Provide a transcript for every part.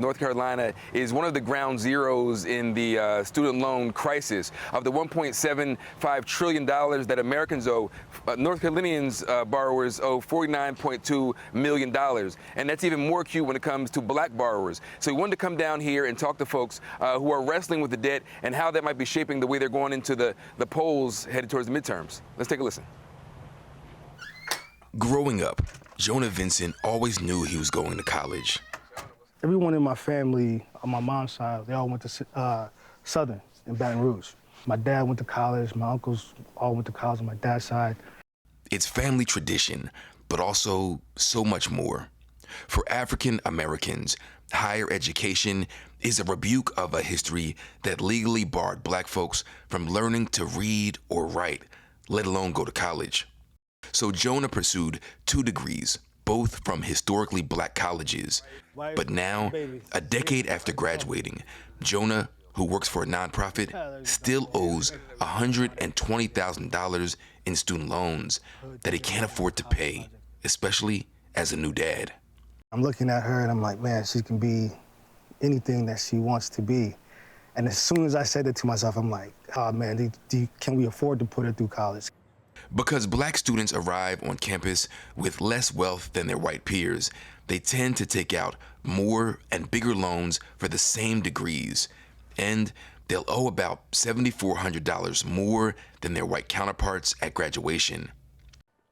North Carolina is one of the ground zeros in the student loan crisis. Of the $1.75 trillion that Americans owe, North Carolinians borrowers owe $49.2 million. And that's even more acute when it comes to black borrowers. So we wanted to come down here and talk to folks who are wrestling with the debt and how that might be shaping the way they're going into the polls headed towards the midterms. Let's take a listen. Growing up, Jonah Vincent always knew he was going to college. Everyone in my family, on my mom's side, they all went to Southern in Baton Rouge. My dad went to college, my uncles all went to college on my dad's side. It's family tradition, but also so much more. For African Americans, higher education is a rebuke of a history that legally barred black folks from learning to read or write, let alone go to college. So Jonah pursued 2 degrees, both from historically black colleges. But now, a decade after graduating, Jonah, who works for a nonprofit, still owes $120,000 in student loans that he can't afford to pay, especially as a new dad. I'm looking at her and I'm like, man, she can be anything that she wants to be. And as soon as I said it to myself, I'm like, oh man, can we afford to put her through college? Because black students arrive on campus with less wealth than their white peers, they tend to take out more and bigger loans for the same degrees. And they'll owe about $7,400 more than their white counterparts at graduation.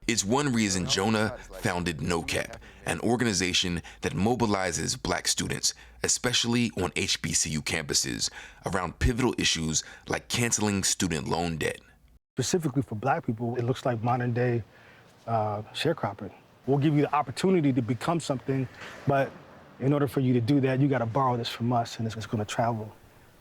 It's one reason Jonah founded Naacp, an organization that mobilizes black students, especially on HBCU campuses, around pivotal issues like canceling student loan debt. Specifically for black people, it looks like modern day sharecropping. We'll give you the opportunity to become something, but in order for you to do that, you got to borrow this from us, and it's going to travel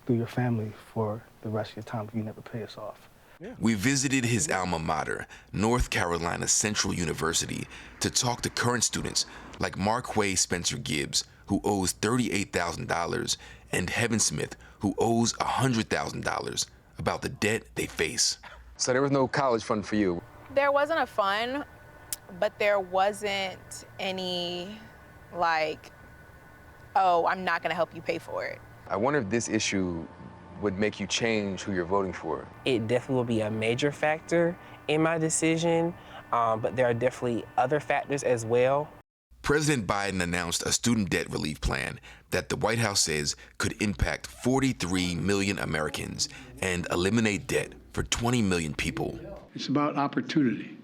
through your family for the rest of your time if you never pay us off. Yeah. We visited his alma mater, North Carolina Central University, to talk to current students like Marquay Spencer Gibbs, who owes $38,000, and Heaven Smith, who owes $100,000, about the debt they face. So there was no college fund for you? There wasn't a fund, but there wasn't any, like, oh, I'm not gonna help you pay for it. I wonder if this issue would make you change who you're voting for. It definitely will be a major factor in my decision, but there are definitely other factors as well. President Biden announced a student debt relief plan that the White House says could impact 43 million Americans and eliminate debt for 20 million people. It's about opportunity.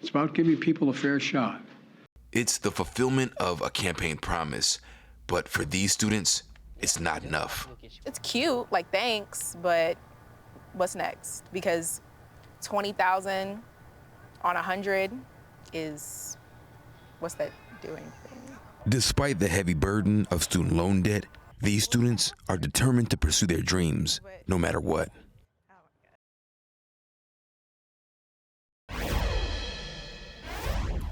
It's about giving people a fair shot. It's the fulfillment of a campaign promise, but for these students, it's not enough. It's cute, like thanks, but what's next? Because 20,000 on 100 is, what's that doing? Despite the heavy burden of student loan debt, these students are determined to pursue their dreams, no matter what.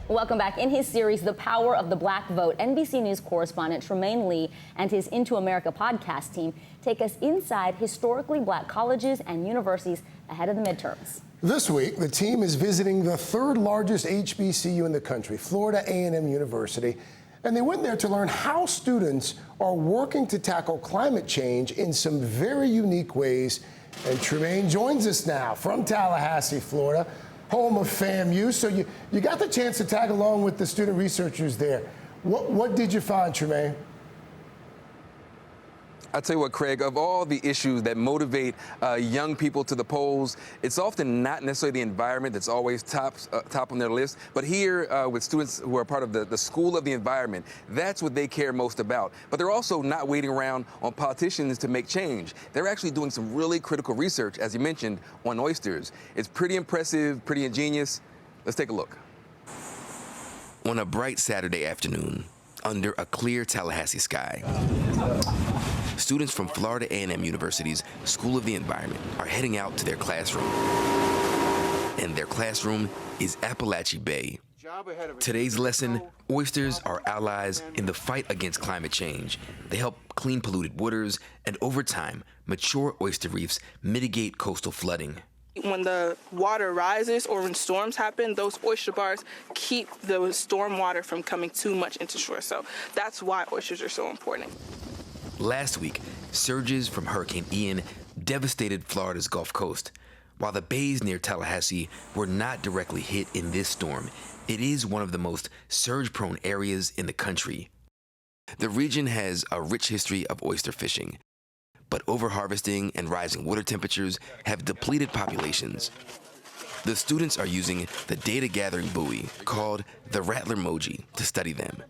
Welcome back. In his series, The Power of the Black Vote, NBC News correspondent Trymaine Lee and his Into America podcast team take us inside historically black colleges and universities ahead of the midterms. This week, the team is visiting the 3rd largest HBCU in the country, Florida A&M University, and they went there to learn how students are working to tackle climate change in some very unique ways. And Trymaine joins us now from Tallahassee, Florida, home of FAMU. So you got the chance to tag along with the student researchers there. What did you find, Trymaine? I'll tell you what, Craig, of all the issues that motivate young people to the polls, it's often not necessarily the environment that's always top on their list. But here with students who are part of the School of the Environment, that's what they care most about. But they're also not waiting around on politicians to make change. They're actually doing some really critical research, as you mentioned, on oysters. It's pretty impressive, pretty ingenious. Let's take a look. On a bright Saturday afternoon, under a clear Tallahassee sky, students from Florida A&M University's School of the Environment are heading out to their classroom. And their classroom is Appalachia Bay. Today's lesson, oysters are allies in the fight against climate change. They help clean polluted waters, and over time, mature oyster reefs mitigate coastal flooding. When the water rises or when storms happen, those oyster bars keep the storm water from coming too much into shore. So that's why oysters are so important. Last week, surges from Hurricane Ian devastated Florida's Gulf Coast. While the bays near Tallahassee were not directly hit in this storm, it is one of the most surge-prone areas in the country. The region has a rich history of oyster fishing, but overharvesting and rising water temperatures have depleted populations. The students are using the data-gathering buoy called the Rattler-Moji to study them.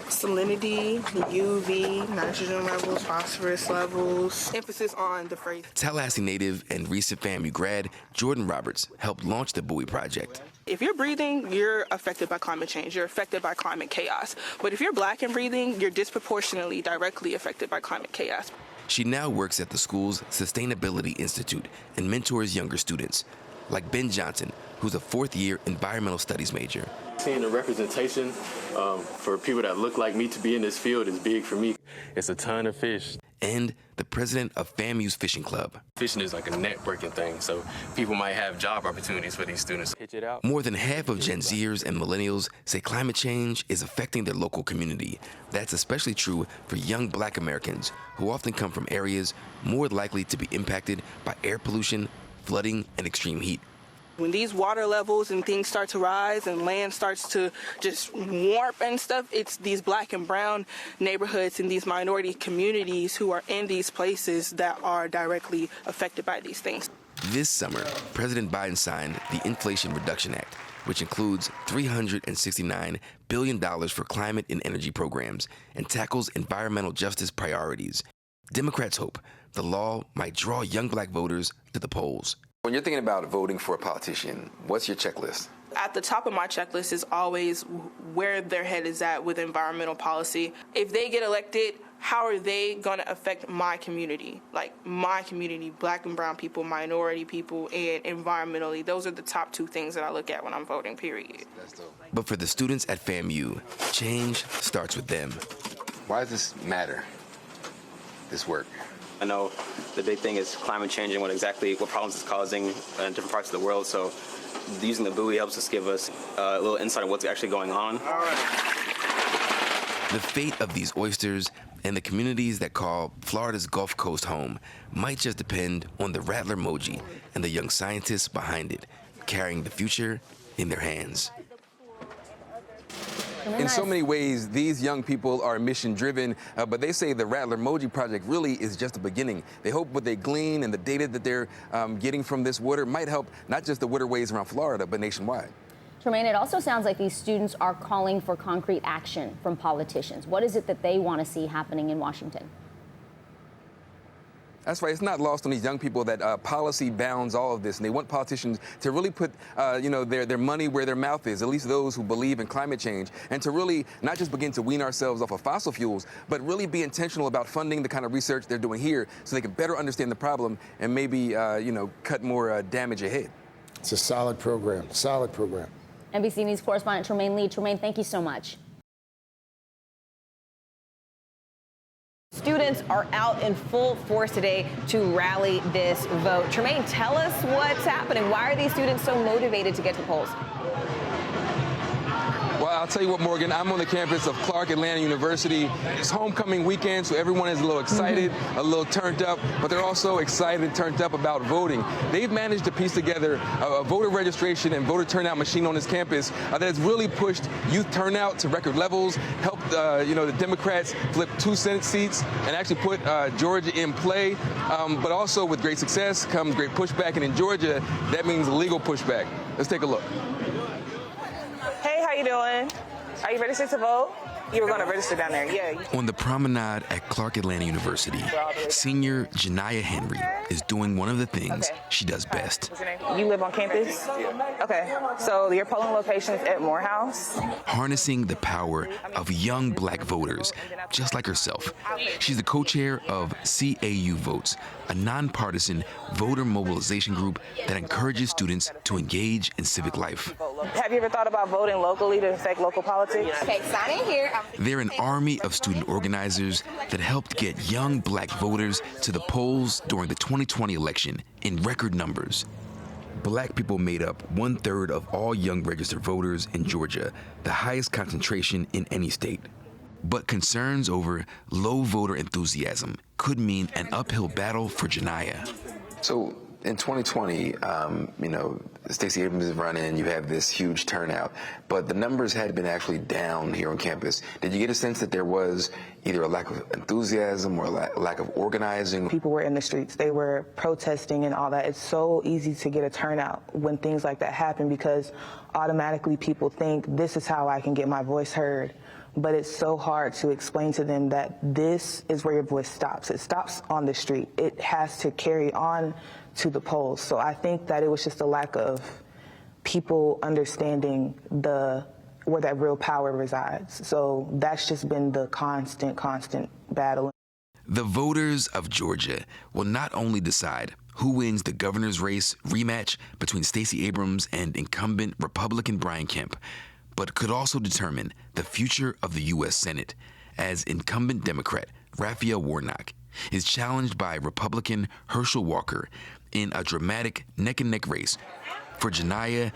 Salinity, UV, nitrogen levels, phosphorus levels, emphasis on the phrase. Tallahassee native and recent FAMU grad Jordan Roberts helped launch the buoy project. If you're breathing, you're affected by climate change. You're affected by climate chaos. But if you're Black and breathing, you're disproportionately directly affected by climate chaos. She now works at the school's Sustainability Institute and mentors younger students, like Ben Johnson, who's a fourth-year environmental studies major. Seeing the representation for people that look like me to be in this field is big for me. It's a ton of fish. And the president of FAMU's fishing club. Fishing is like a networking thing, so people might have job opportunities for these students. Pitch it out. More than half of Gen Zers and millennials say climate change is affecting their local community. That's especially true for young Black Americans, who often come from areas more likely to be impacted by air pollution, flooding, and extreme heat. When these water levels and things start to rise and land starts to just warp and stuff, it's these Black and brown neighborhoods and these minority communities who are in these places that are directly affected by these things. This summer, President Biden signed the Inflation Reduction Act, which includes $369 billion for climate and energy programs and tackles environmental justice priorities. Democrats hope the law might draw young Black voters to the polls. When you're thinking about voting for a politician, what's your checklist? At the top of my checklist is always where their head is at with environmental policy. If they get elected, how are they going to affect my community? Like my community, Black and brown people, minority people, and environmentally. Those are the top two things that I look at when I'm voting, period. But for the students at FAMU, change starts with them. Why does this matter, this work? I know the big thing is climate change and what problems it's causing in different parts of the world. So using the buoy helps us give us a little insight on what's actually going on. All right. The fate of these oysters and the communities that call Florida's Gulf Coast home might just depend on the Rattler-Moji and the young scientists behind it, carrying the future in their hands. In so many ways, these young people are mission-driven, but they say the Rattler-Moji project really is just the beginning. They hope what they glean and the data that they're getting from this water might help not just the waterways around Florida, but nationwide. Trymaine, it also sounds like these students are calling for concrete action from politicians. What is it that they want to see happening in Washington? That's right. It's not lost on these young people that policy bounds all of this, and they want politicians to really put, their money where their mouth is. At least those who believe in climate change, and to really not just begin to wean ourselves off of fossil fuels, but really be intentional about funding the kind of research they're doing here, so they can better understand the problem and maybe, cut more damage ahead. It's a solid program. Solid program. NBC News correspondent Trymaine Lee. Trymaine, thank you so much. Students are out in full force today to rally this vote. Trymaine, tell us what's happening. Why are these students so motivated to get to the polls? Well, I'll tell you what, Morgan, I'm on the campus of Clark Atlanta University. It's homecoming weekend, so everyone is a little excited, a little turned up, but they're also excited and turned up about voting. They've managed to piece together a voter registration and voter turnout machine on this campus that has really pushed youth turnout to record levels, helped the Democrats flip 2 Senate seats and actually put Georgia in play. But also with great success comes great pushback, and in Georgia, that means legal pushback. Let's take a look. Hey, how you doing? Are you registered to vote? You were going to register down there, yeah. On the promenade at Clark Atlanta University, senior Janiyah Henry is doing one of the things she does best. What's your name? You live on campus? Okay, so your polling location is at Morehouse? Harnessing the power of young Black voters, just like herself. She's the co-chair of CAU Votes, a nonpartisan voter mobilization group that encourages students to engage in civic life. Have you ever thought about voting locally to affect local politics? Okay, sign in here. They're an army of student organizers that helped get young Black voters to the polls during the 2020 election in record numbers. Black people made up 1/3 of all young registered voters in Georgia, the highest concentration in any state. But concerns over low voter enthusiasm could mean an uphill battle for Janiyah. So in 2020, Stacey Abrams is running, you have this huge turnout, but the numbers had been actually down here on campus. Did you get a sense that there was either a lack of enthusiasm or a lack of organizing? People were in the streets, they were protesting and all that. It's so easy to get a turnout when things like that happen because automatically people think this is how I can get my voice heard. But it's so hard to explain to them that this is where your voice stops. It stops on the street. It has to carry on to the polls. So I think that it was just a lack of people understanding where that real power resides. So that's just been the constant battle. The voters of Georgia will not only decide who wins the governor's race rematch between Stacey Abrams and incumbent Republican Brian Kemp, but could also determine the future of the U.S. Senate, as incumbent Democrat Raphael Warnock is challenged by Republican Herschel Walker in a dramatic neck-and-neck race. For Janiyah,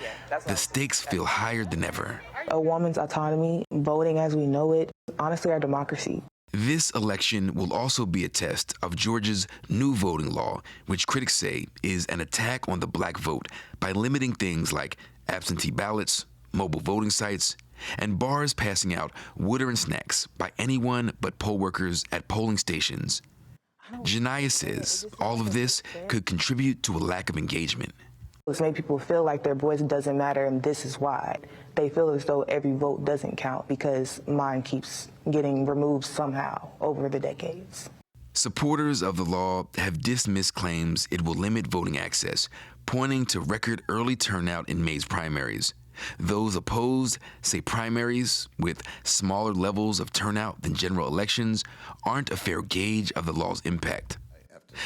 the stakes feel higher than ever. A woman's autonomy, voting as we know it, honestly, our democracy. This election will also be a test of Georgia's new voting law, which critics say is an attack on the black vote by limiting things like absentee ballots, mobile voting sites, and bars passing out water and snacks by anyone but poll workers at polling stations. Janiyah says all of this could contribute to a lack of engagement. It's made people feel like their voice doesn't matter, and this is why. They feel as though every vote doesn't count because mine keeps getting removed somehow over the decades. Supporters of the law have dismissed claims it will limit voting access, pointing to record early turnout in May's primaries. Those opposed say primaries, with smaller levels of turnout than general elections, aren't a fair gauge of the law's impact.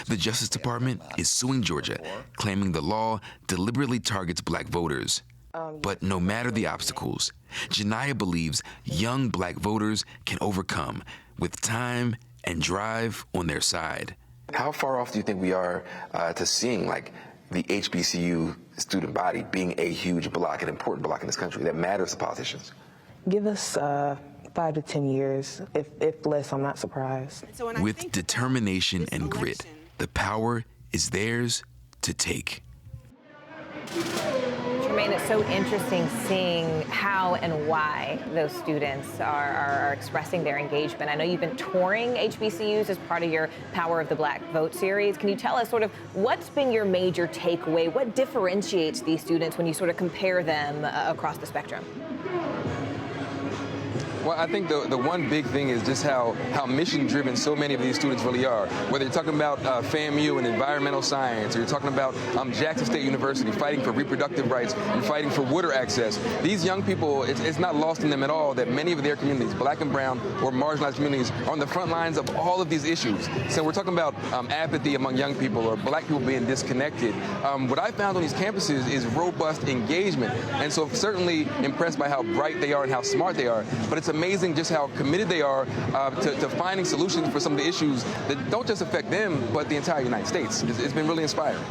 The Justice Department is suing Georgia, claiming the law deliberately targets black voters. But no matter the obstacles, Janiyah believes young black voters can overcome with time and drive on their side. How far off do you think we are to seeing the HBCU student body being a huge block, an important block in this country that matters to politicians? Give us 5 to 10 years. If less, I'm not surprised. With determination and grit, the power is theirs to take. Trymaine, it's so interesting seeing how and why those students are expressing their engagement. I know you've been touring HBCUs as part of your Power of the Black Vote series. Can you tell us sort of what's been your major takeaway? What differentiates these students when you sort of compare them across the spectrum? Well, I think the one big thing is just how mission-driven so many of these students really are. Whether you're talking about FAMU and environmental science, or you're talking about Jackson State University fighting for reproductive rights and fighting for water access, these young people, it's not lost in them at all that many of their communities, black and brown or marginalized communities, are on the front lines of all of these issues. So we're talking about apathy among young people or black people being disconnected. What I found on these campuses is robust engagement. And so certainly impressed by how bright they are and how smart they are, but it's amazing just how committed they are to finding solutions for some of the issues that don't just affect them, but the entire United States. It's been really inspiring.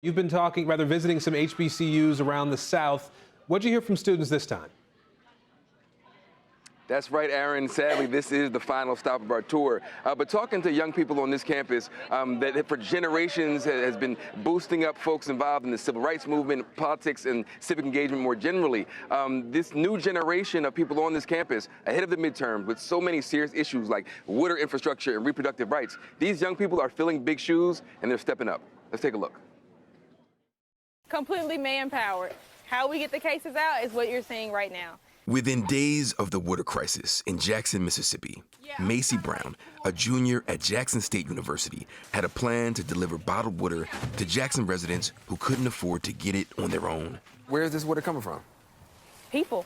You've been visiting some HBCUs around the South. What'd you hear from students this time? That's right, Aaron. Sadly, this is the final stop of our tour. But talking to young people on this campus that for generations has been boosting up folks involved in the civil rights movement, politics, and civic engagement more generally. This new generation of people on this campus, ahead of the midterm, with so many serious issues like water infrastructure and reproductive rights, these young people are filling big shoes, and they're stepping up. Let's take a look. Completely manpowered. How we get the cases out is what you're seeing right now. Within days of the water crisis in Jackson, Mississippi, Macy Brown, a junior at Jackson State University, had a plan to deliver bottled water to Jackson residents who couldn't afford to get it on their own. Where is this water coming from? People.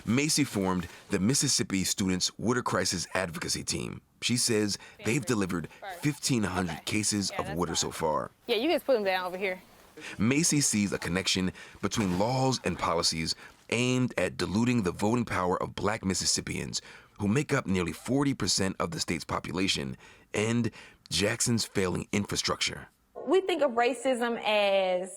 Macy formed the Mississippi Students Water Crisis Advocacy Team. She says they've delivered 1,500 cases of water so far. Yeah, you guys put them down over here. Macy sees a connection between laws and policies aimed at diluting the voting power of black Mississippians, who make up nearly 40% of the state's population, and Jackson's failing infrastructure. We think of racism as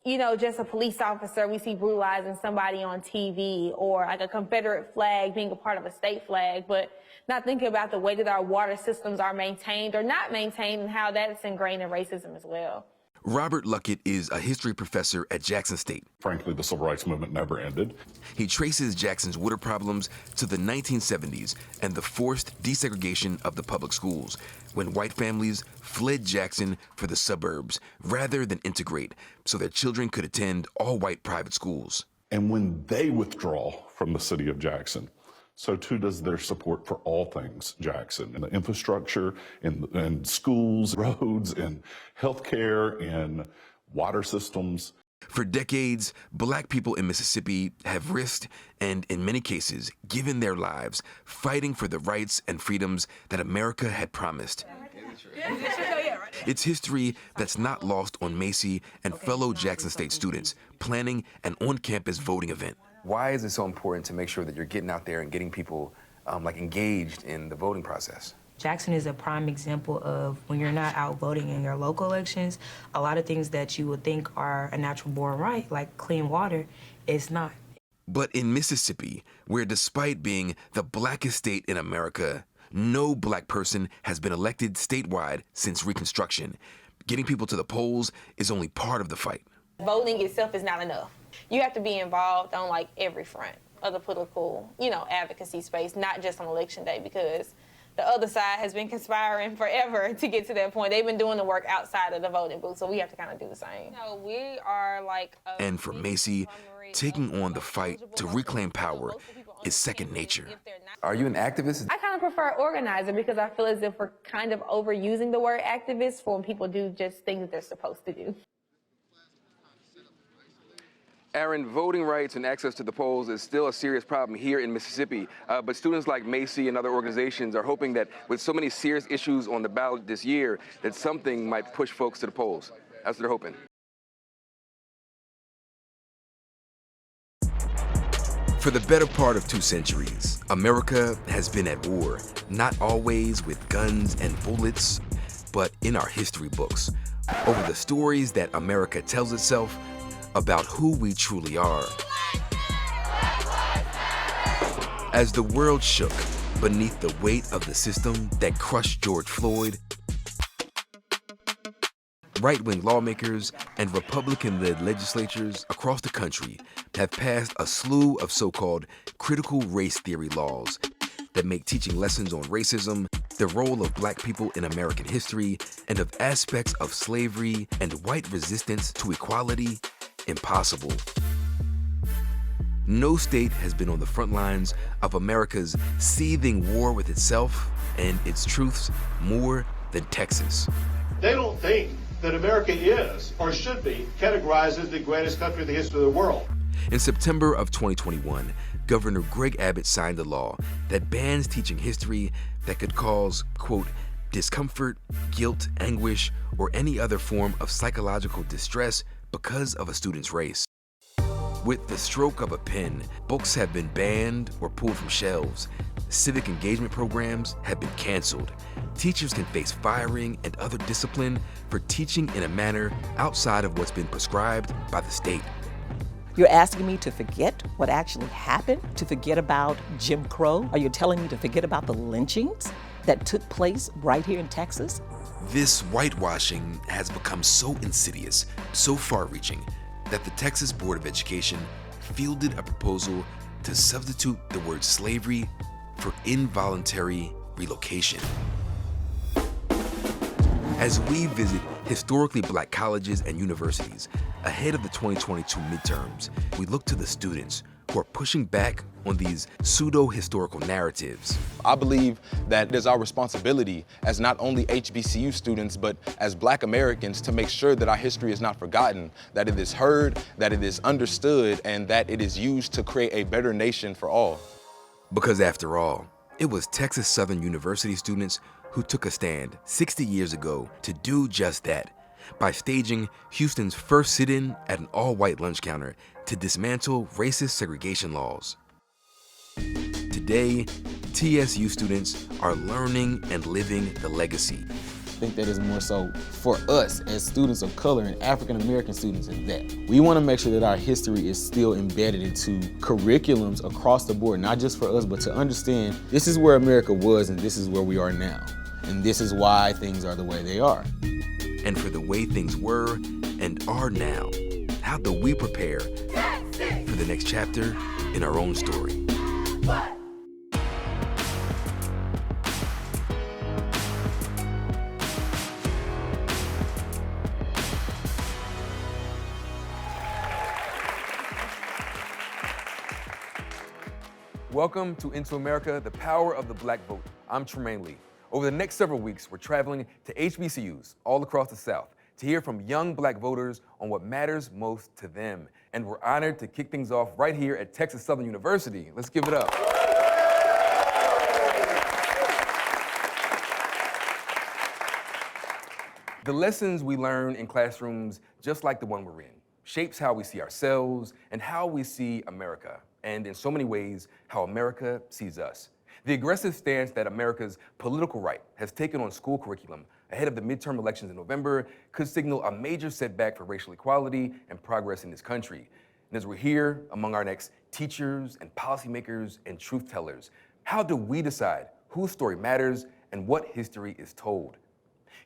you know, just a police officer, we see brutalizing somebody on TV, or like a Confederate flag being a part of a state flag, but not thinking about the way that our water systems are maintained or not maintained and how that's ingrained in racism as well. Robert Luckett is a history professor at Jackson State. Frankly, the civil rights movement never ended. He traces Jackson's water problems to the 1970s and the forced desegregation of the public schools, when white families fled Jackson for the suburbs rather than integrate so their children could attend all-white private schools. And when they withdraw from the city of Jackson, so too does their support for all things Jackson, and the infrastructure, and schools, roads, and healthcare, and water systems. For decades, Black people in Mississippi have risked and, in many cases, given their lives fighting for the rights and freedoms that America had promised. It's history that's not lost on Macy and fellow Jackson State students planning an on-campus voting event. Why is it so important to make sure that you're getting out there and getting people engaged in the voting process? Jackson is a prime example of when you're not out voting in your local elections, a lot of things that you would think are a natural born right, like clean water, it's not. But in Mississippi, where despite being the blackest state in America, no Black person has been elected statewide since Reconstruction, getting people to the polls is only part of the fight. Voting itself is not enough. You have to be involved on like every front of the political, advocacy space, not just on election day, because the other side has been conspiring forever to get to that point. They've been doing the work outside of the voting booth, so we have to kind of do the same. We are like... And for Macy, taking on the fight to reclaim power is second nature. Are you an activist? I kind of prefer organizer because I feel as if we're kind of overusing the word activist for when people do just things that they're supposed to do. Aaron, voting rights and access to the polls is still a serious problem here in Mississippi, but students like Macy and other organizations are hoping that with so many serious issues on the ballot this year, that something might push folks to the polls. That's what they're hoping. For the better part of 2 centuries, America has been at war, not always with guns and bullets, but in our history books, over the stories that America tells itself about who we truly are. As the world shook beneath the weight of the system that crushed George Floyd, right-wing lawmakers and Republican-led legislatures across the country have passed a slew of so-called critical race theory laws that make teaching lessons on racism, the role of Black people in American history, and of aspects of slavery and white resistance to equality impossible. No state has been on the front lines of America's seething war with itself and its truths more than Texas. They don't think that America is, or should be, categorized as the greatest country in the history of the world. In September of 2021, Governor Greg Abbott signed a law that bans teaching history that could cause, quote, discomfort, guilt, anguish, or any other form of psychological distress because of a student's race. With the stroke of a pen, books have been banned or pulled from shelves. Civic engagement programs have been canceled. Teachers can face firing and other discipline for teaching in a manner outside of what's been prescribed by the state. You're asking me to forget what actually happened, to forget about Jim Crow? Are you telling me to forget about the lynchings that took place right here in Texas? This whitewashing has become so insidious, so far-reaching, that the Texas Board of Education fielded a proposal to substitute the word slavery for involuntary relocation. As we visit historically Black colleges and universities ahead of the 2022 midterms, we look to the students who are pushing back on these pseudo-historical narratives. I believe that it is our responsibility as not only HBCU students, but as Black Americans to make sure that our history is not forgotten, that it is heard, that it is understood, and that it is used to create a better nation for all. Because after all, it was Texas Southern University students who took a stand 60 years ago to do just that by staging Houston's first sit-in at an all-white lunch counter to dismantle racist segregation laws. Today, TSU students are learning and living the legacy. think that is more so for us as students of color and African American students is that we want to make sure that our history is still embedded into curriculums across the board, not just for us, but to understand this is where America was and this is where we are now. And this is why things are the way they are. And for the way things were and are now, how do we prepare for the next chapter in our own story? Welcome to Into America, the power of the Black vote. I'm Trymaine Lee. Over the next several weeks, we're traveling to HBCUs all across the South to hear from young Black voters on what matters most to them. And we're honored to kick things off right here at Texas Southern University. Let's give it up. The lessons we learn in classrooms just like the one we're in shapes how we see ourselves and how we see America, and in so many ways, how America sees us. The aggressive stance that America's political right has taken on school curriculum ahead of the midterm elections in November could signal a major setback for racial equality and progress in this country. And as we're here among our next teachers and policymakers and truth tellers, how do we decide whose story matters and what history is told?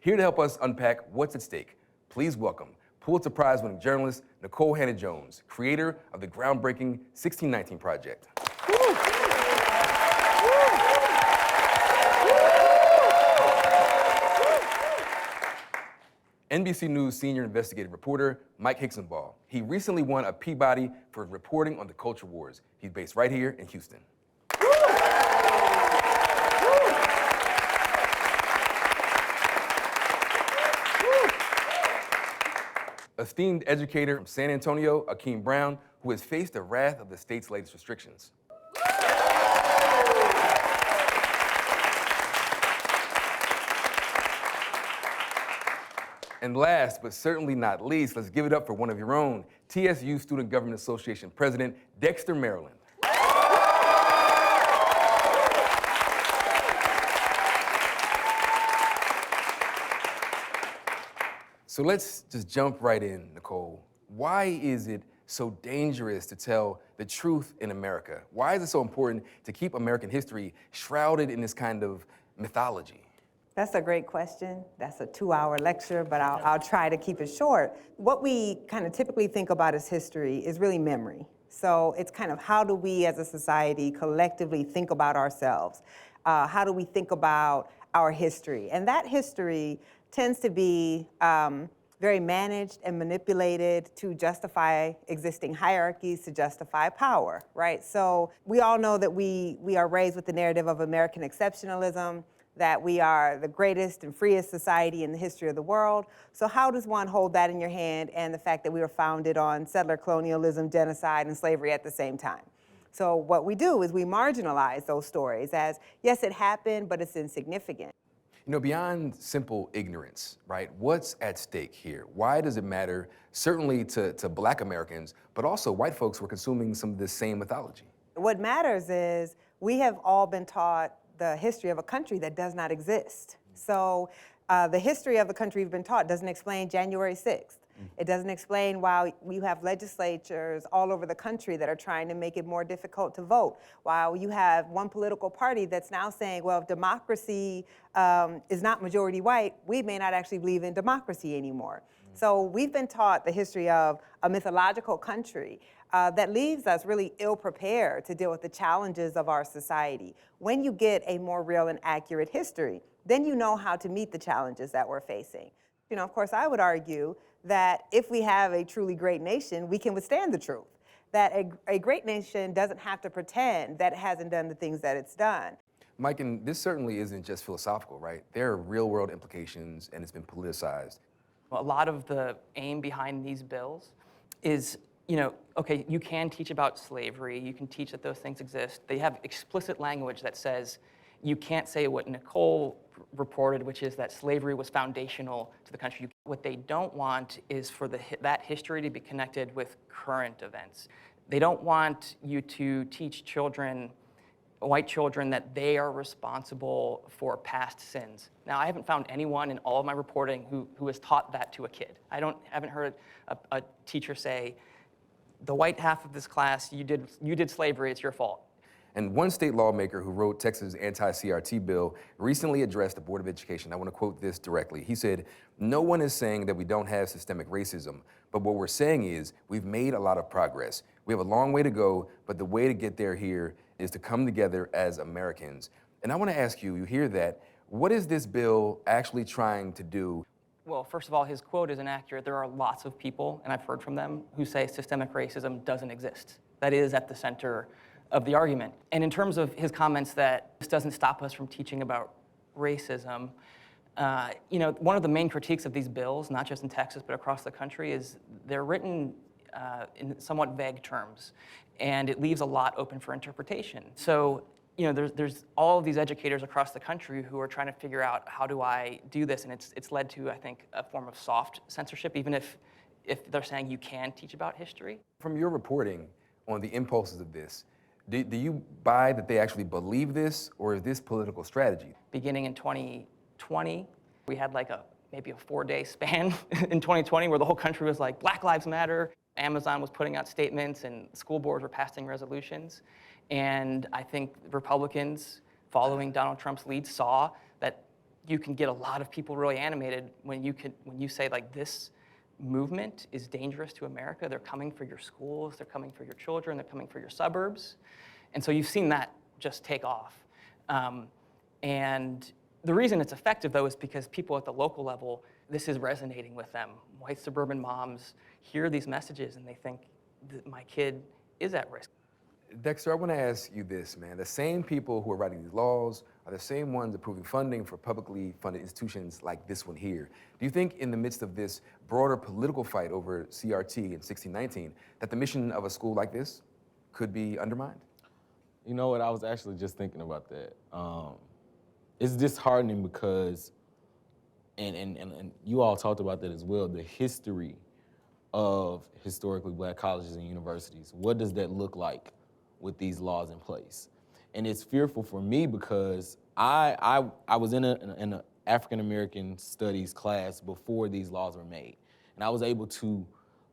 Here to help us unpack what's at stake, please welcome Pulitzer Prize-winning journalist Nikole Hannah-Jones, creator of the groundbreaking 1619 Project. NBC News senior investigative reporter Mike Hixenbaugh. He recently won a Peabody for reporting on the culture wars. He's based right here in Houston. Esteemed educator from San Antonio, Akeem Brown, who has faced the wrath of the state's latest restrictions. And last, but certainly not least, let's give it up for one of your own, TSU Student Government Association President, Dexter Maryland. So let's just jump right in, Nikole. Why is it so dangerous to tell the truth in America? Why is it so important to keep American history shrouded in this kind of mythology? That's a great question. That's a 2-hour lecture, but I'll try to keep it short. What we kind of typically think about as history is really memory. So it's kind of how do we as a society collectively think about ourselves? How do we think about our history? And that history tends to be very managed and manipulated to justify existing hierarchies, to justify power, right? So we all know that we are raised with the narrative of American exceptionalism, that we are the greatest and freest society in the history of the world. So how does one hold that in your hand and the fact that we were founded on settler colonialism, genocide, and slavery at the same time? So what we do is we marginalize those stories as, yes, it happened, but it's insignificant. You know, beyond simple ignorance, right? What's at stake here? Why does it matter, certainly to Black Americans, but also white folks who are consuming some of this same mythology? What matters is we have all been taught the history of a country that does not exist. So the history of the country we've been taught doesn't explain January 6th. It doesn't explain why you have legislatures all over the country that are trying to make it more difficult to vote. While you have one political party that's now saying, well, if democracy is not majority white, we may not actually believe in democracy anymore. So we've been taught the history of a mythological country that leaves us really ill-prepared to deal with the challenges of our society. When you get a more real and accurate history, then you know how to meet the challenges that we're facing. You know, of course, I would argue that if we have a truly great nation, we can withstand the truth. That a great nation doesn't have to pretend that it hasn't done the things that it's done. Mike, and this certainly isn't just philosophical, right? There are real-world implications, and it's been politicized. A lot of the aim behind these bills is, you know, okay, you can teach about slavery, you can teach that those things exist. They have explicit language that says you can't say what Nikole reported, which is that slavery was foundational to the country. What they don't want is for that history to be connected with current events. They don't want you to teach children white children that they are responsible for past sins. Now, I haven't found anyone in all of my reporting who has taught that to a kid. Haven't heard a teacher say, the white half of this class, you did slavery, it's your fault. And one state lawmaker who wrote Texas' anti-CRT bill recently addressed the Board of Education. I want to quote this directly. He said, "No one is saying that we don't have systemic racism, but what we're saying is we've made a lot of progress. We have a long way to go, but the way to get there here is to come together as Americans." And I want to ask you, you hear that, what is this bill actually trying to do? Well, first of all, his quote is inaccurate. There are lots of people, and I've heard from them, who say systemic racism doesn't exist. That is at the center of the argument. And in terms of his comments that this doesn't stop us from teaching about racism, one of the main critiques of these bills, not just in Texas, but across the country, is they're written in somewhat vague terms, and it leaves a lot open for interpretation. So, there's all of these educators across the country who are trying to figure out, how do I do this? And it's led to, I think, a form of soft censorship, even if they're saying you can teach about history. From your reporting on the impulses of this, do you buy that they actually believe this, or is this political strategy? Beginning in 2020, we had maybe a 4-day span in 2020 where the whole country was like, Black Lives Matter. Amazon was putting out statements and school boards were passing resolutions. And I think Republicans, following Donald Trump's lead, saw that you can get a lot of people really animated when you say, like, this movement is dangerous to America. They're coming for your schools, they're coming for your children, they're coming for your suburbs. And so you've seen that just take off. And the reason it's effective, though, is because people at the local level, this is resonating with them. White suburban moms hear these messages and they think that my kid is at risk. Dexter, I want to ask you this, man. The same people who are writing these laws are the same ones approving funding for publicly funded institutions like this one here. Do you think in the midst of this broader political fight over CRT in 1619 that the mission of a school like this could be undermined? You know what, I was actually just thinking about that. It's disheartening because, and you all talked about that as well, the history of historically Black colleges and universities. What does that look like with these laws in place? And it's fearful for me because I was in an African American studies class before these laws were made. And I was able to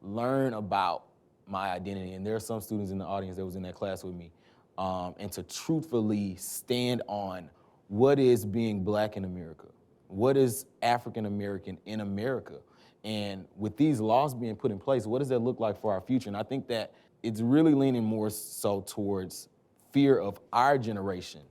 learn about my identity. And there are some students in the audience that was in that class with me. And to truthfully stand on what is being Black in America, what is African American in America. And with these laws being put in place, what does that look like for our future? And I think that it's really leaning more so towards fear of our generation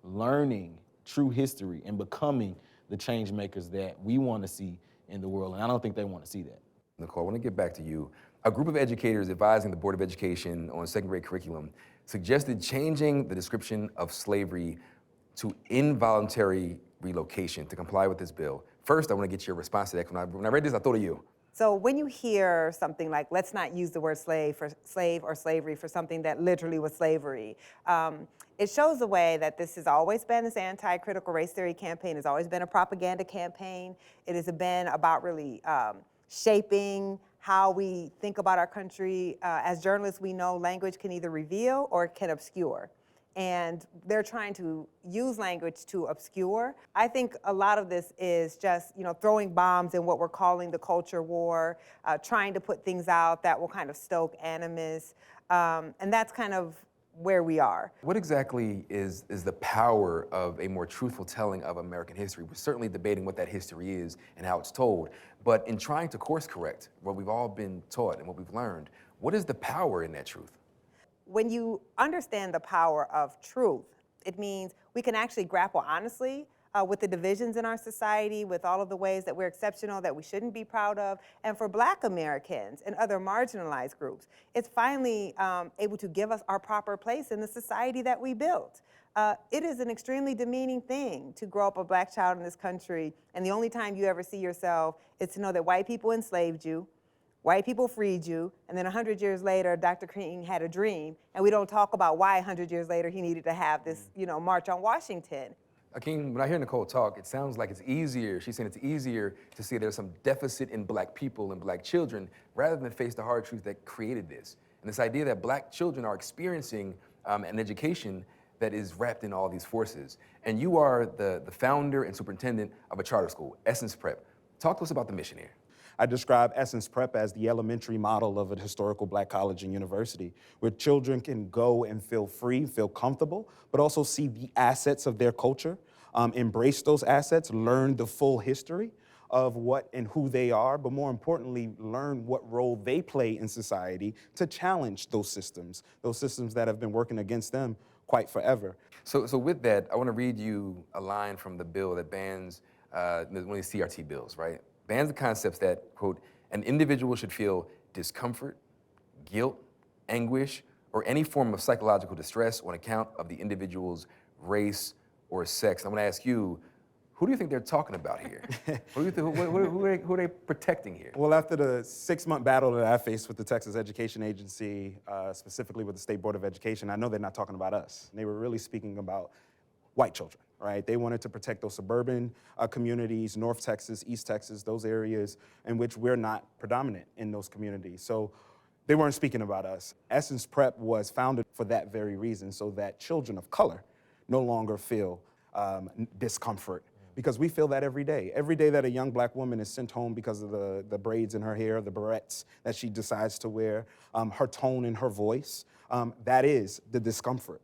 learning true history and becoming the change makers that we want to see in the world. And I don't think they want to see that. Nicole, I want to get back to you. A group of educators advising the Board of Education on second grade curriculum suggested changing the description of slavery to involuntary relocation to comply with this bill. First, I want to get your response to that. When I read this, I thought of you. So when you hear something like, let's not use the word slave or slavery for something that literally was slavery, it shows the way that this has always been this anti-critical race theory campaign. It's always been a propaganda campaign. It has been about really shaping how we think about our country. As journalists, we know language can either reveal or it can obscure. And they're trying to use language to obscure. I think a lot of this is just, throwing bombs in what we're calling the culture war, trying to put things out that will kind of stoke animus, and that's kind of where we are. What exactly is the power of a more truthful telling of American history? We're certainly debating what that history is and how it's told, but in trying to course correct what we've all been taught and what we've learned, what is the power in that truth? When you understand the power of truth, it means we can actually grapple honestly with the divisions in our society, with all of the ways that we're exceptional, that we shouldn't be proud of. And for Black Americans and other marginalized groups, it's finally able to give us our proper place in the society that we built. It is an extremely demeaning thing to grow up a Black child in this country, and the only time you ever see yourself is to know that white people enslaved you, white people freed you, and then 100 years later, Dr. King had a dream, and we don't talk about why 100 years later he needed to have this, March on Washington. Akeem, when I hear Nicole talk, it sounds like it's easier, she's saying it's easier to see there's some deficit in Black people and Black children rather than face the hard truth that created this. And this idea that Black children are experiencing an education that is wrapped in all these forces. And you are the founder and superintendent of a charter school, Essence Prep. Talk to us about the mission here. I describe Essence Prep as the elementary model of a historical black college and university, where children can go and feel free, feel comfortable, but also see the assets of their culture, embrace those assets, learn the full history of what and who they are, but more importantly, learn what role they play in society to challenge those systems that have been working against them quite forever. So with that, I want to read you a line from the bill that bans one of these CRT bills, right? Bans the concepts that, quote, an individual should feel discomfort, guilt, anguish, or any form of psychological distress on account of the individual's race or sex. I'm going to ask you, who do you think they're talking about here? Who are they protecting here? Well, after the 6-month battle that I faced with the Texas Education Agency, specifically with the State Board of Education, I know they're not talking about us. They were really speaking about white children, right? They wanted to protect those suburban communities, North Texas, East Texas, those areas in which we're not predominant in those communities. So they weren't speaking about us. Essence Prep was founded for that very reason, so that children of color no longer feel discomfort. Because we feel that every day. Every day that a young black woman is sent home because of the braids in her hair, the barrettes that she decides to wear, her tone in her voice, that is the discomfort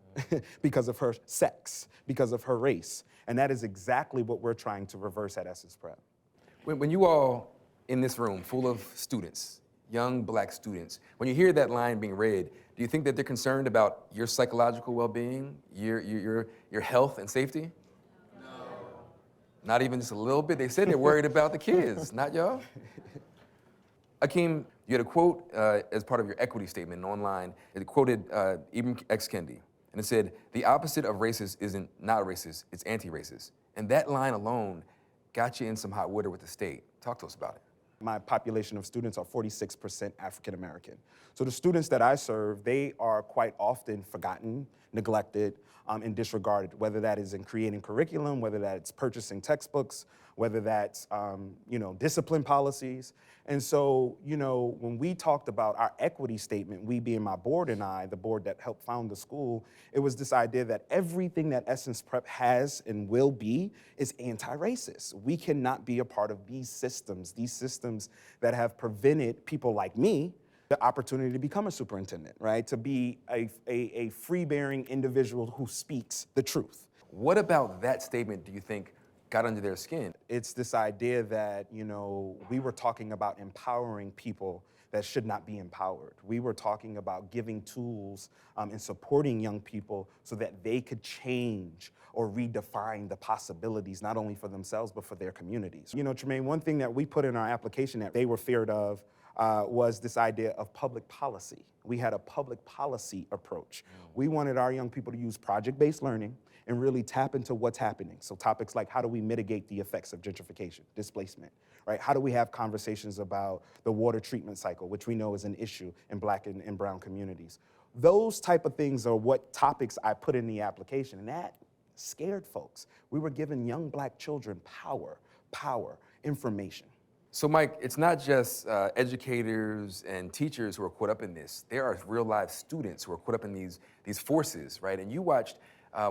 because of her sex, because of her race. And that is exactly what we're trying to reverse at Essence Prep. When you all in this room full of students, young black students, when you hear that line being read, do you think that they're concerned about your psychological well-being, your health and safety? Not even just a little bit. They said they're worried about the kids, not y'all. Akeem, you had a quote as part of your equity statement online. It quoted Ibn X. Kendi, and it said, the opposite of racist isn't not racist, it's anti-racist. And that line alone got you in some hot water with the state. Talk to us about it. My population of students are 46% African American. So the students that I serve, they are quite often forgotten, neglected, and disregarded, whether that is in creating curriculum, whether that's purchasing textbooks, whether that's discipline policies. And so, when we talked about our equity statement, we being my board and I, the board that helped found the school, it was this idea that everything that Essence Prep has and will be is anti-racist. We cannot be a part of these systems that have prevented people like me the opportunity to become a superintendent, right? To be a free-bearing individual who speaks the truth. What about that statement do you think got under their skin? It's this idea that, we were talking about empowering people that should not be empowered. We were talking about giving tools and supporting young people so that they could change or redefine the possibilities, not only for themselves, but for their communities. Trymaine, one thing that we put in our application that they were feared of was this idea of public policy. We had a public policy approach. We wanted our young people to use project-based learning and really tap into what's happening. So topics like, how do we mitigate the effects of gentrification, displacement, right? How do we have conversations about the water treatment cycle, which we know is an issue in Black and brown communities? Those type of things are what topics I put in the application, and that scared folks. We were giving young Black children power, information. So Mike, it's not just educators and teachers who are caught up in this. There are real live students who are caught up in these forces, right? And you watched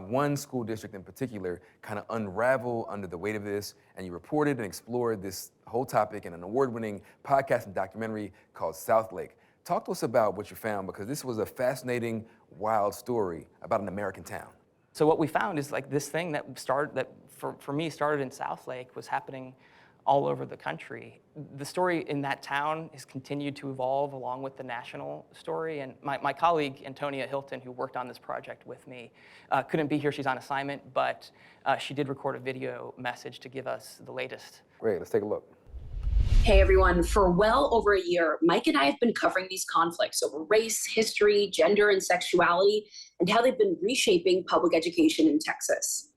one school district in particular kind of unravel under the weight of this, and you reported and explored this whole topic in an award-winning podcast and documentary called South Lake. Talk to us about what you found, because this was a fascinating, wild story about an American town. So what we found is like this thing that for me started in South Lake was happening all over the country. The story in that town has continued to evolve along with the national story. And my colleague, Antonia Hilton, who worked on this project with me, couldn't be here, she's on assignment, but she did record a video message to give us the latest. Great, let's take a look. Hey everyone, for well over a year, Mike and I have been covering these conflicts over race, history, gender, and sexuality, and how they've been reshaping public education in Texas.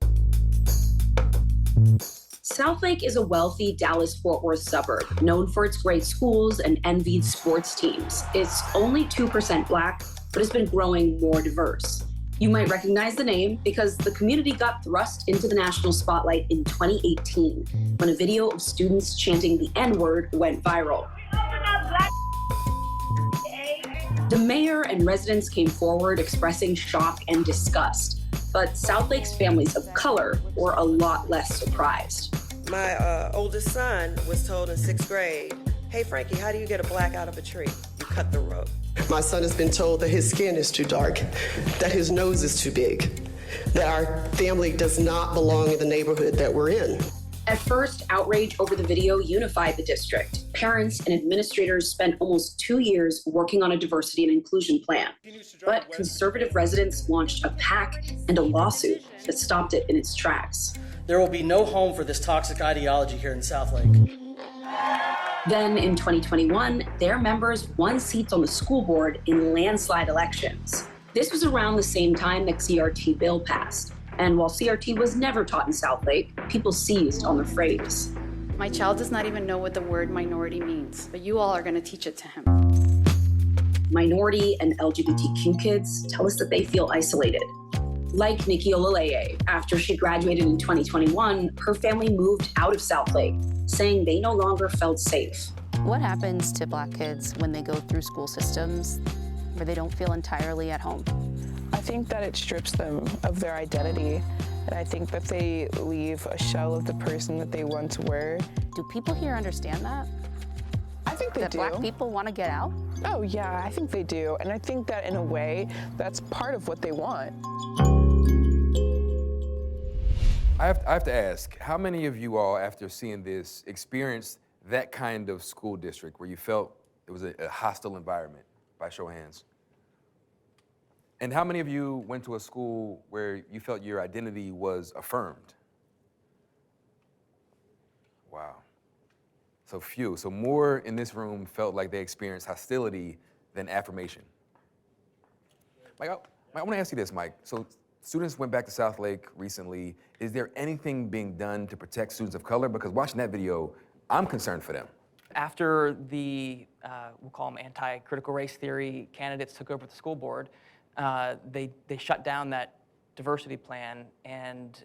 South Lake is a wealthy Dallas-Fort Worth suburb known for its great schools and envied sports teams. It's only 2% Black, but it's been growing more diverse. You might recognize the name because the community got thrust into the national spotlight in 2018 when a video of students chanting the N-word went viral. The mayor and residents came forward expressing shock and disgust. but Southlake's families of color were a lot less surprised. My oldest son was told in 6th grade, "Hey Frankie, how do you get a black out of a tree? You cut the rope." My son has been told that his skin is too dark, that his nose is too big, that our family does not belong in the neighborhood that we're in. At first, outrage over the video unified the district. Parents and administrators spent almost 2 years working on a diversity and inclusion plan. But conservative residents launched a PAC and a lawsuit that stopped it in its tracks. There will be no home for this toxic ideology here in Southlake. Then in 2021, their members won seats on the school board in landslide elections. This was around the same time the CRT bill passed. And while CRT was never taught in Southlake, people seized on the phrase. My child does not even know what the word minority means, but you all are going to teach it to him. Minority and LGBTQ kids tell us that they feel isolated. Like Nikki Olaleye, after she graduated in 2021, her family moved out of Southlake, saying they no longer felt safe. What happens to Black kids when they go through school systems where they don't feel entirely at home? I think that it strips them of their identity, and I think that they leave a shell of the person that they once were. Do people here understand that? I think they do. That Black people want to get out? Oh yeah, I think they do, and I think that in a way, that's part of what they want. I have to ask, how many of you all, after seeing this, experienced that kind of school district where you felt it was a hostile environment, by show of hands? And how many of you went to a school where you felt your identity was affirmed? Wow. So few. So more in this room felt like they experienced hostility than affirmation. Mike, I want to ask you this, Mike. So students went back to Southlake recently. Is there anything being done to protect students of color? Because watching that video, I'm concerned for them. After the, we'll call them anti-critical race theory candidates took over the school board, they shut down that diversity plan, and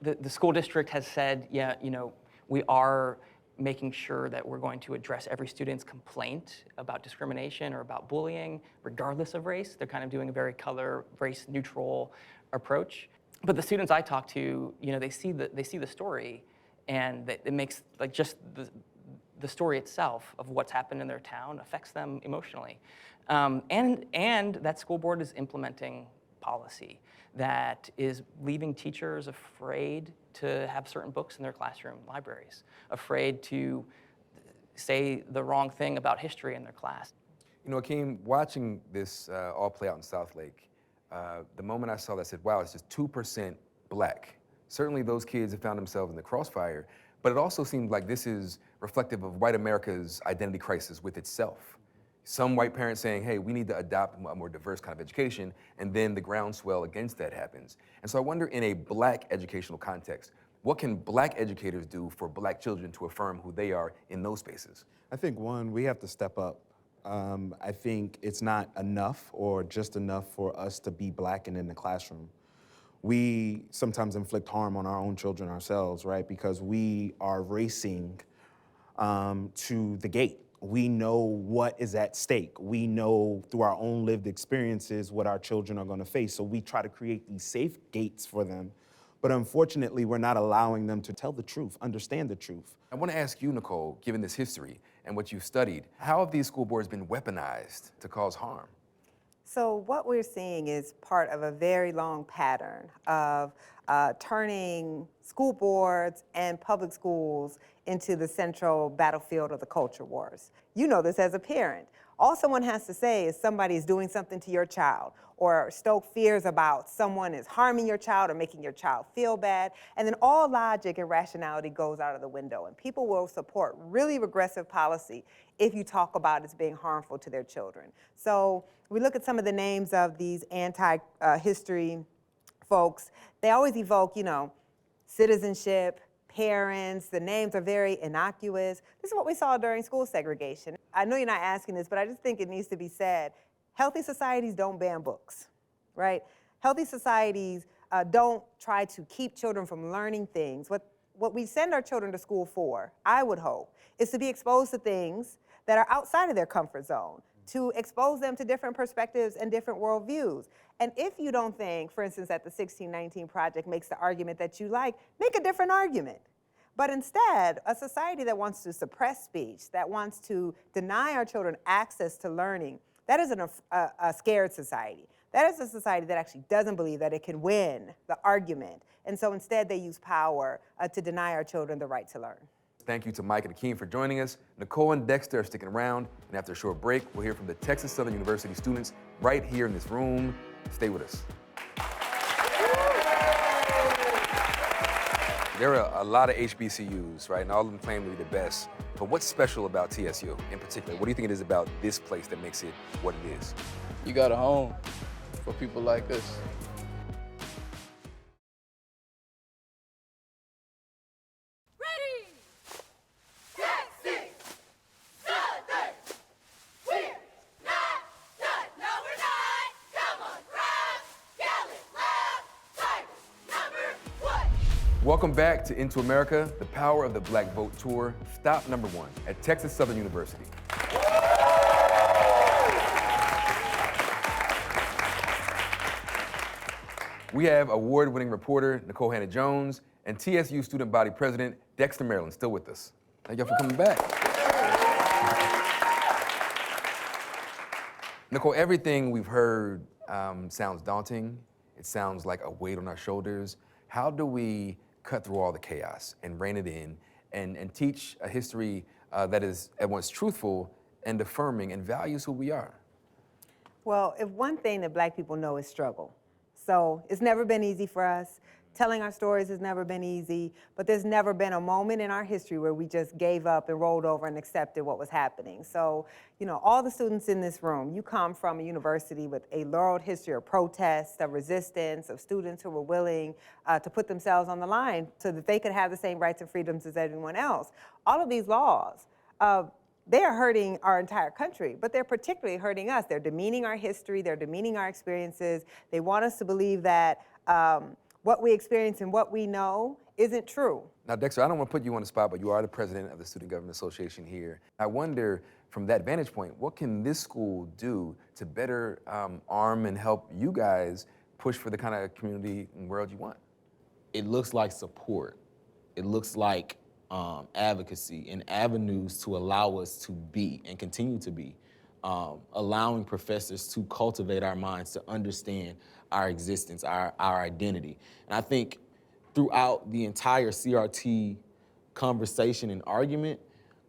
the school district has said, yeah, you know, we are making sure that we're going to address every student's complaint about discrimination or about bullying, regardless of race. They're kind of doing a very color, race neutral approach. But the students I talk to, you know, they see the story, and it makes like just the story itself of what's happened in their town affects them emotionally. And that school board is implementing policy that is leaving teachers afraid to have certain books in their classroom libraries, afraid to say the wrong thing about history in their class. You know, Akeem, watching this all play out in Southlake, the moment I saw that, I said, wow, it's just 2% Black. Certainly those kids have found themselves in the crossfire, but it also seemed like this is reflective of white America's identity crisis with itself. Some white parents saying, hey, we need to adopt a more diverse kind of education, and then the groundswell against that happens. And so I wonder, in a Black educational context, what can Black educators do for Black children to affirm who they are in those spaces? I think, one, we have to step up. I think it's not enough or just enough for us to be Black and in the classroom. We sometimes inflict harm on our own children ourselves, right? Because we are racing to the gate. We know what is at stake. We know through our own lived experiences what our children are going to face. So we try to create these safe gates for them. But unfortunately, we're not allowing them to tell the truth, understand the truth. I want to ask you, Nicole, given this history and what you've studied, how have these school boards been weaponized to cause harm? So what we're seeing is part of a very long pattern of turning school boards and public schools into the central battlefield of the culture wars. You know this as a parent. All someone has to say is somebody is doing something to your child, or stoke fears about someone is harming your child or making your child feel bad, and then all logic and rationality goes out of the window, and people will support really regressive policy if you talk about it as being harmful to their children. So we look at some of the names of these anti-history folks. They always evoke, you know, citizenship, parents. The names are very innocuous. This is what we saw during school segregation. I know you're not asking this, but I just think it needs to be said. Healthy societies don't ban books, right? Healthy societies don't try to keep children from learning things. What we send our children to school for, I would hope, is to be exposed to things that are outside of their comfort zone. to expose them to different perspectives and different worldviews. And if you don't think, for instance, that the 1619 Project makes the argument that you like, make a different argument. But instead, a society that wants to suppress speech, that wants to deny our children access to learning, that is a scared society. That is a society that actually doesn't believe that it can win the argument. And so instead they use power to deny our children the right to learn. Thank you to Mike and Akeem for joining us. Nicole and Dexter are sticking around, and after a short break, we'll hear from the Texas Southern University students right here in this room. Stay with us. There are a lot of HBCUs, right, and all of them claim to be the best. But what's special about TSU in particular? What do you think it is about this place that makes it what it is? You got a home for people like us. Welcome back to Into America, the Power of the Black Vote Tour, stop number 1 at Texas Southern University. We have award-winning reporter Nicole Hannah-Jones and TSU student body president Dexter Maryland still with us. Thank y'all for coming back. Nicole, everything we've heard sounds daunting. It sounds like a weight on our shoulders. How do we cut through all the chaos and rein it in and teach a history that is at once truthful and affirming and values who we are? Well, if one thing that Black people know is struggle. So it's never been easy for us. Telling our stories has never been easy, but there's never been a moment in our history where we just gave up and rolled over and accepted what was happening. So, you know, all the students in this room, you come from a university with a laureled history of protest, of resistance, of students who were willing to put themselves on the line so that they could have the same rights and freedoms as everyone else. All of these laws, they are hurting our entire country, but they're particularly hurting us. They're demeaning our history, they're demeaning our experiences. They want us to believe that what we experience and what we know isn't true. Now, Dexter, I don't want to put you on the spot, but you are the president of the Student Government Association here. I wonder, from that vantage point, what can this school do to better arm and help you guys push for the kind of community and world you want? It looks like support. It looks like advocacy and avenues to allow us to be and continue to be, allowing professors to cultivate our minds to understand our existence, our identity. And I think throughout the entire CRT conversation and argument,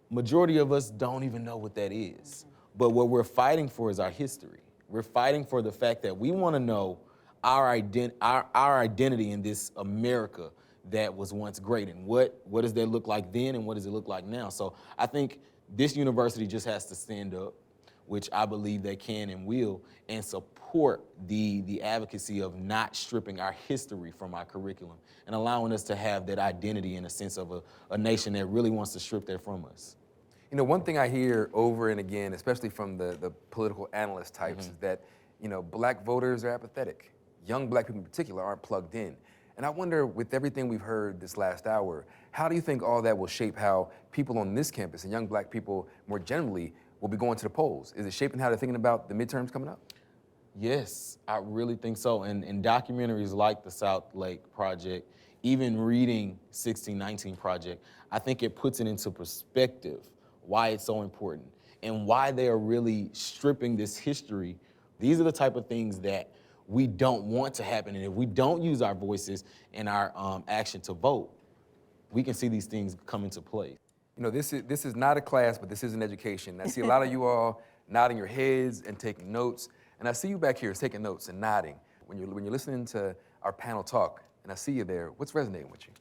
majority of us don't even know what that is. But what we're fighting for is our history. We're fighting for the fact that we want to know our identity in this America that was once great, and what does that look like then and what does it look like now? So I think this university just has to stand up, which I believe they can and will, and support the advocacy of not stripping our history from our curriculum and allowing us to have that identity in a sense of a nation that really wants to strip that from us. You know, one thing I hear over and again, especially from the political analyst types, is that, you know, Black voters are apathetic. Young Black people in particular aren't plugged in. And I wonder, with everything we've heard this last hour, how do you think all that will shape how people on this campus and young Black people more generally will be going to the polls? Is it shaping how they're thinking about the midterms coming up? Yes, I really think so. And documentaries like the South Lake Project, even reading 1619 Project, I think it puts it into perspective why it's so important and why they are really stripping this history. These are the type of things that we don't want to happen. And if we don't use our voices and our action to vote, we can see these things come into play. You know, this is not a class, but this is an education. I see a lot of you all nodding your heads and taking notes. And I see you back here taking notes and nodding. When you're listening to our panel talk, and I see you there, what's resonating with you?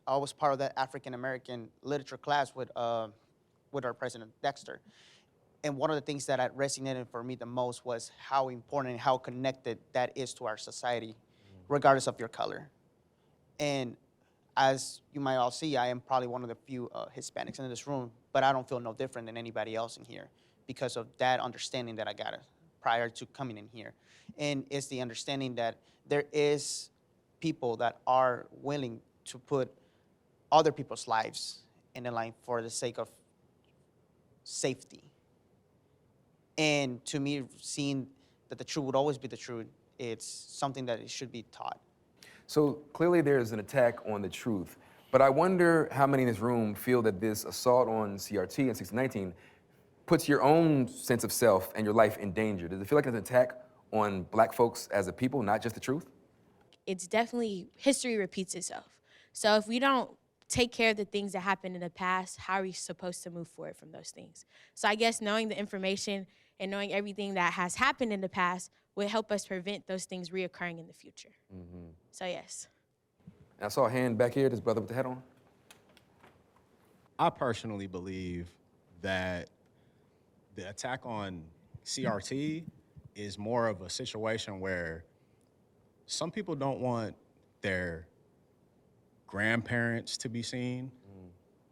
I was part of that African American literature class with our president, Dexter. And one of the things that resonated for me the most was how important and how connected that is to our society, regardless of your color. And as you might all see, I am probably one of the few Hispanics in this room, but I don't feel no different than anybody else in here because of that understanding that I got prior to coming in here. And it's the understanding that there is people that are willing to put other people's lives in the line for the sake of safety. And to me, seeing that the truth would always be the truth, it's something that it should be taught. So clearly there's an attack on the truth, but I wonder how many in this room feel that this assault on CRT in 1619 puts your own sense of self and your life in danger. Does it feel like it's an attack on Black folks as a people, not just the truth? It's definitely, history repeats itself. So if we don't take care of the things that happened in the past, how are we supposed to move forward from those things? So I guess knowing the information and knowing everything that has happened in the past would help us prevent those things reoccurring in the future. Mm-hmm. So yes. I saw a hand back here, this brother with the hat on. I personally believe that the attack on CRT is more of a situation where some people don't want their grandparents to be seen.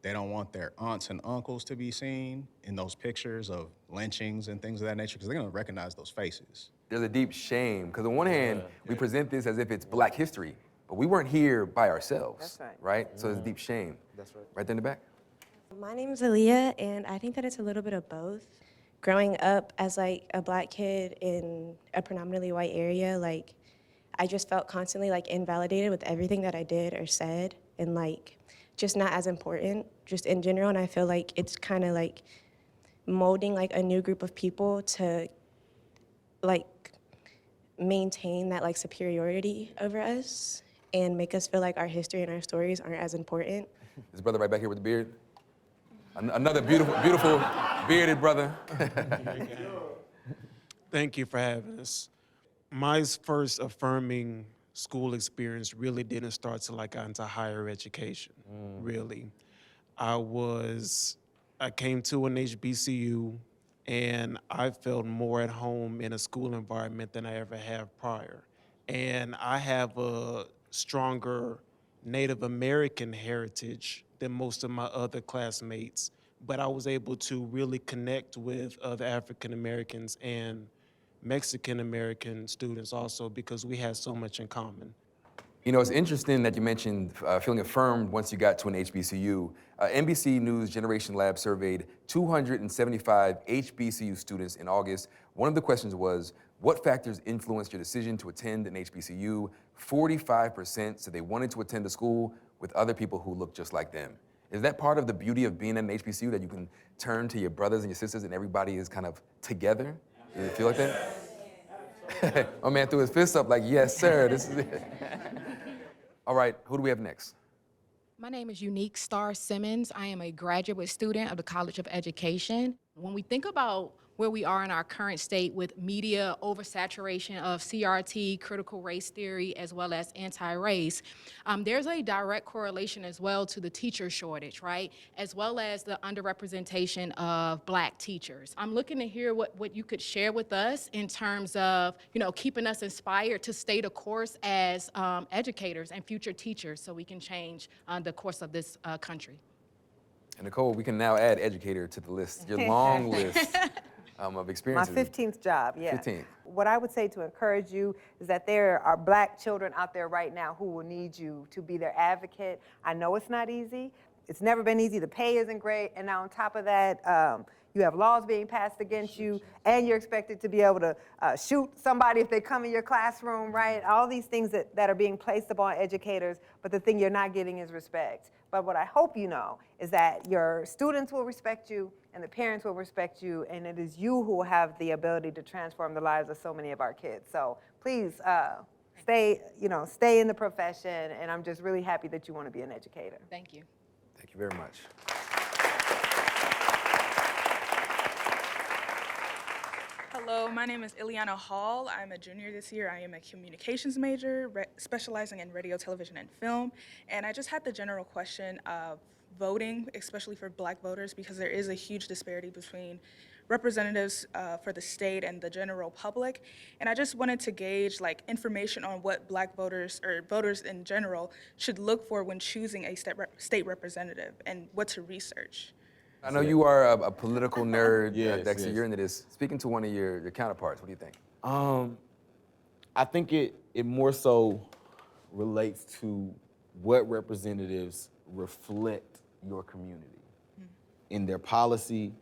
They don't want their aunts and uncles to be seen in those pictures of lynchings and things of that nature, because they're gonna recognize those faces. There's a deep shame, because on one hand, we present this as if it's Black history, but we weren't here by ourselves, That's right? So there's a deep shame. That's right. Right there in the back. My name is Aaliyah, and I think that it's a little bit of both. Growing up as like a Black kid in a predominantly white area, like I just felt constantly like invalidated with everything that I did or said, and like just not as important, just in general. And I feel like it's kind of like molding like a new group of people to like maintain that like superiority over us and make us feel like our history and our stories aren't as important. This brother right back here with the beard. Another beautiful, beautiful bearded brother. Thank you for having us. My first affirming school experience really didn't start till I got into higher education, really. I came to an HBCU and I felt more at home in a school environment than I ever have prior. And I have a stronger Native American heritage than most of my other classmates, but I was able to really connect with other African Americans and Mexican American students also because we had so much in common. You know, it's interesting that you mentioned feeling affirmed once you got to an HBCU. NBC News Generation Lab surveyed 275 HBCU students in August. One of the questions was, what factors influenced your decision to attend an HBCU? 45% said they wanted to attend a school with other people who look just like them. Is that part of the beauty of being at an HBCU, that you can turn to your brothers and your sisters and everybody is kind of together? Does it feel like that? My man threw his fist up like, yes, sir, this is it. All right, who do we have next? My name is Unique Star Simmons. I am a graduate student of the College of Education. When we think about where we are in our current state with media oversaturation of CRT, critical race theory, as well as anti-race, there's a direct correlation as well to the teacher shortage, right? As well as the underrepresentation of Black teachers. I'm looking to hear what you could share with us in terms of, keeping us inspired to stay the course as educators and future teachers so we can change the course of this country. And Nicole, we can now add educator to the list, your long list of experiences. My 15th job, yeah. 15th. What I would say to encourage you is that there are Black children out there right now who will need you to be their advocate. I know it's not easy. It's never been easy. The pay isn't great. And now on top of that, you have laws being passed against you, and you're expected to be able to shoot somebody if they come in your classroom, right? All these things that are being placed upon educators, but the thing you're not getting is respect. But what I hope you know is that your students will respect you, and the parents will respect you, and it is you who will have the ability to transform the lives of so many of our kids. So please stay in the profession, and I'm just really happy that you want to be an educator. Thank you. Thank you very much. Hello, my name is Ileana Hall. I'm a junior this year. I am a communications major, specializing in radio, television, and film. And I just had the general question of voting, especially for Black voters, because there is a huge disparity between representatives for the state and the general public. And I just wanted to gauge information on what Black voters or voters in general should look for when choosing a state representative and what to research. I know you are a political nerd, Yes, Dexter, yes. you're into this. Speaking to one of your counterparts, what do you think? I think it more so relates to what representatives reflect your community in their policy,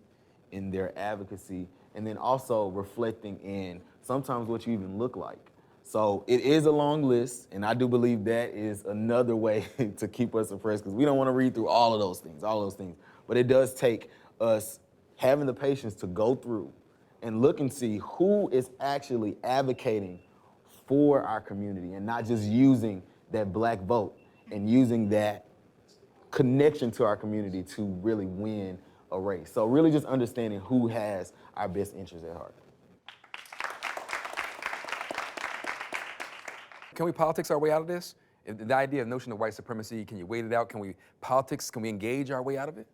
in their advocacy, and then also reflecting in sometimes what you even look like. So it is a long list, and I do believe that is another way to keep us impressed, because we don't want to read through all of those things. But it does take us having the patience to go through and look and see who is actually advocating for our community and not just using that black vote and using that connection to our community to really win a race. So really just understanding who has our best interests at heart. Can we politics our way out of this? The idea of notion of white supremacy, can you wait it out? Can we engage our way out of it?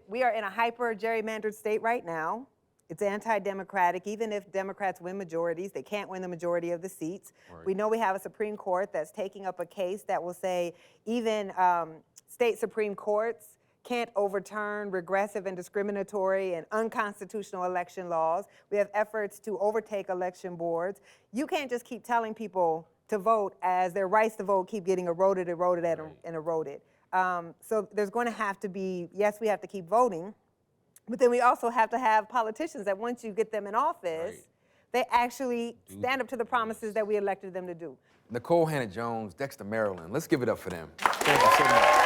We are in a hyper gerrymandered state right now. It's anti-democratic. Even if Democrats win majorities, they can't win the majority of the seats. Right. We know we have a Supreme Court that's taking up a case that will say even state Supreme Courts can't overturn regressive and discriminatory and unconstitutional election laws. We have efforts to overtake election boards. You can't just keep telling people to vote as their rights to vote keep getting eroded, and eroded. So there's going to have to be, yes, we have to keep voting, but then we also have to have politicians that once you get them in office, they actually stand up to the promises that we elected them to do. Nicole Hannah-Jones, Dexter, Maryland. Let's give it up for them. Thank you so much.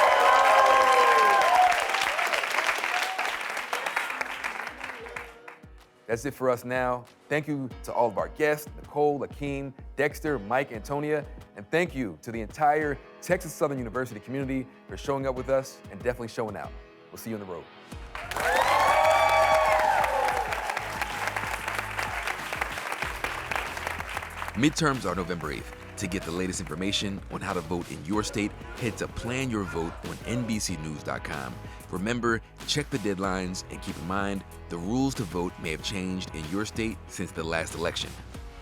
That's it for us now. Thank you to all of our guests, Nicole, Akeem, Dexter, Mike, Antonia, and thank you to the entire Texas Southern University community for showing up with us and definitely showing out. We'll see you on the road. Midterms are November 8th. To get the latest information on how to vote in your state, head to Plan Your Vote on NBCnews.com. Remember, check the deadlines and keep in mind, the rules to vote may have changed in your state since the last election.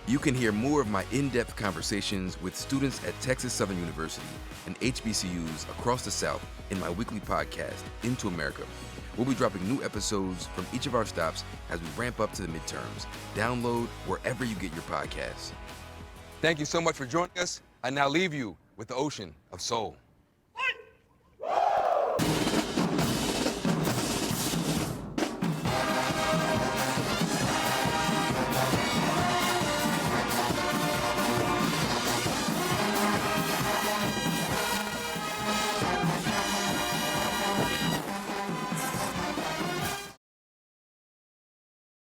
You can hear more of my in-depth conversations with students at Texas Southern University and HBCUs across the South in my weekly podcast, Into America. We'll be dropping new episodes from each of our stops as we ramp up to the midterms. Download wherever you get your podcasts. Thank you so much for joining us. I now leave you with the ocean of soul.